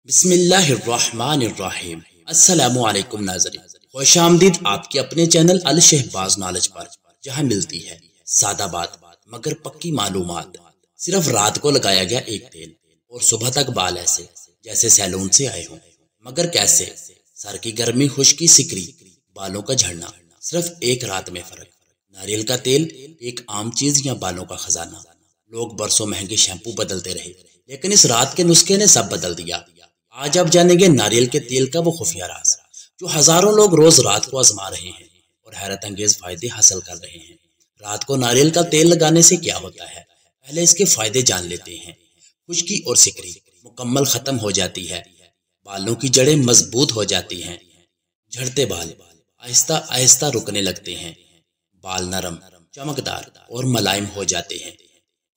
बिस्मिल्लाहिर्रहमानिर्रहीम। अस्सलामुअलैकुम नाज़रीन, खुश आमदीद आपके अपने चैनल अल शहबाज नॉलेज पर, जहां मिलती है सादा बात मगर पक्की मालूमात। सिर्फ रात को लगाया गया एक तेल और सुबह तक बाल ऐसे जैसे सैलून से आए हों। मगर कैसे? सर की गर्मी, खुश्की, सिकरी, बालों का झड़ना, सिर्फ एक रात में फर्क। नारियल का तेल एक आम चीज या बालों का खजाना। लोग बरसों महंगे शैम्पू बदलते रहे, लेकिन इस रात के नुस्खे ने सब बदल दिया। आज आप जानेंगे नारियल के तेल का वो खुफिया राज जो हजारों लोग रोज रात को आजमा रहे हैं और हैरत अंगेज फायदे हासिल कर रहे हैं। रात को नारियल का तेल लगाने से क्या होता है, पहले इसके फायदे जान लेते हैं। खुश्की और सिकरी मुकम्मल खत्म हो जाती है, बालों की जड़ें मजबूत हो जाती हैं, झड़ते बाल आहिस्ता आहिस्ता रुकने लगते हैं, बाल नरम, चमकदार और मुलायम हो जाते हैं,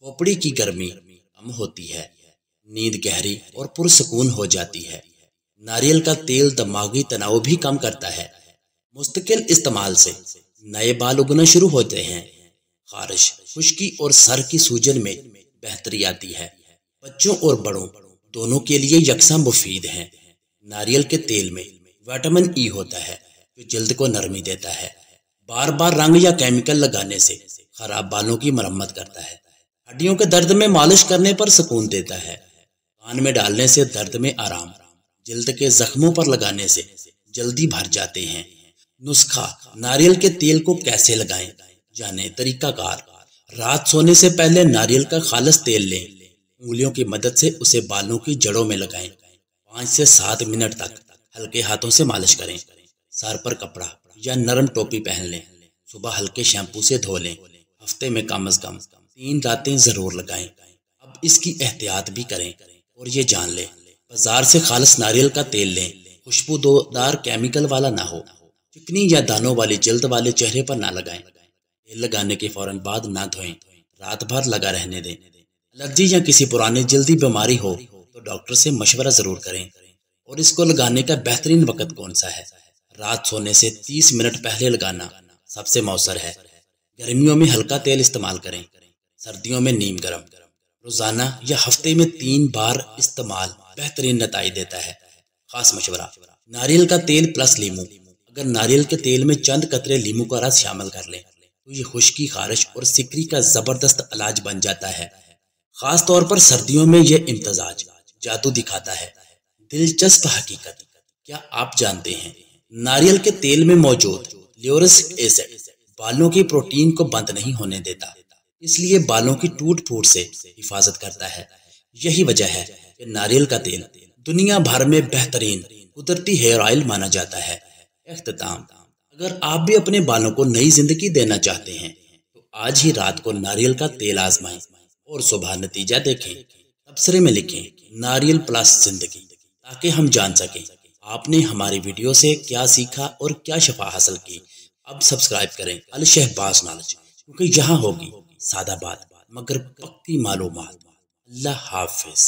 खोपड़ी की गर्मी कम होती है, नींद गहरी और पुरसकून हो जाती है। नारियल का तेल दिमागी तनाव भी कम करता है। मुस्तकिल इस्तेमाल से नए बाल उगना शुरू होते हैं। खारिश, खुश्की और सर की सूजन में बेहतरी आती है। बच्चों और बड़ों दोनों के लिए यकसा मुफीद है। नारियल के तेल में विटामिन ई होता है जो जल्द को नरमी देता है। बार बार रंग या केमिकल लगाने से खराब बालों की मरम्मत करता है। हड्डियों के दर्द में मालिश करने पर सुकून देता है। कान में डालने से दर्द में आराम, जल्द के जख्मों पर लगाने से जल्दी भर जाते हैं। नुस्खा, नारियल के तेल को कैसे लगाएं, जाने तरीकाकार। रात सोने से पहले नारियल का खालिस तेल लें, उंगलियों की मदद से उसे बालों की जड़ों में लगाएं। 5 से 7 मिनट तक हल्के हाथों से मालिश करें। सर पर कपड़ा या नरम टोपी पहन लें। सुबह हल्के शैम्पू से धो लें। हफ्ते में कम से कम 3 रातें जरूर लगाएं। अब इसकी एहतियात भी करें और ये जान लें, बाजार से खालिस नारियल का तेल लें, खुशबूदार केमिकल वाला ना हो। चिकनी या दानों वाली जल्द वाले चेहरे पर ना लगाएं। तेल लगाने के फौरन बाद ना धोएं, रात भर लगा रहने दें। एलर्जी या किसी पुरानी जल्दी बीमारी हो तो डॉक्टर से मशवरा जरूर करें। और इसको लगाने का बेहतरीन वक्त कौन सा है? रात सोने से 30 मिनट पहले लगाना सबसे मौसर है। गर्मियों में हल्का तेल इस्तेमाल करें, सर्दियों में नीम गर्म। रोजाना या हफ्ते में 3 बार इस्तेमाल बेहतरीन नतीजे देता है। खास मशवरा, नारियल का तेल प्लस लीमू। अगर नारियल के तेल में चंद कतरे लीमू का रस शामिल कर लें तो ये खुश्की, खारिश और सिकरी का जबरदस्त इलाज बन जाता है। खास तौर पर सर्दियों में यह इम्तजाज जादू दिखाता है। दिलचस्प हकीकत, क्या आप जानते हैं नारियल के तेल में मौजूद ल्यूरिक एसिड बालों की प्रोटीन को बंद नहीं होने देता, इसलिए बालों की टूट फूट से हिफाजत करता है। यही वजह है कि नारियल का तेल दुनिया भर में बेहतरीन कुदरती हेयर ऑयल माना जाता है। इख्तिताम, अगर आप भी अपने बालों को नई जिंदगी देना चाहते हैं तो आज ही रात को नारियल का तेल आजमाएं और सुबह नतीजा देखें। तबसरे में लिखें नारियल प्लस जिंदगी, ताकि हम जान सकें आपने हमारी वीडियो से क्या सीखा और क्या शफा हासिल की। अब सब्सक्राइब करें अल शहबाज नॉलेज, क्योंकि यहाँ होगी सादा बात मगर पक्की मालूमात। अल्लाह हाफिज।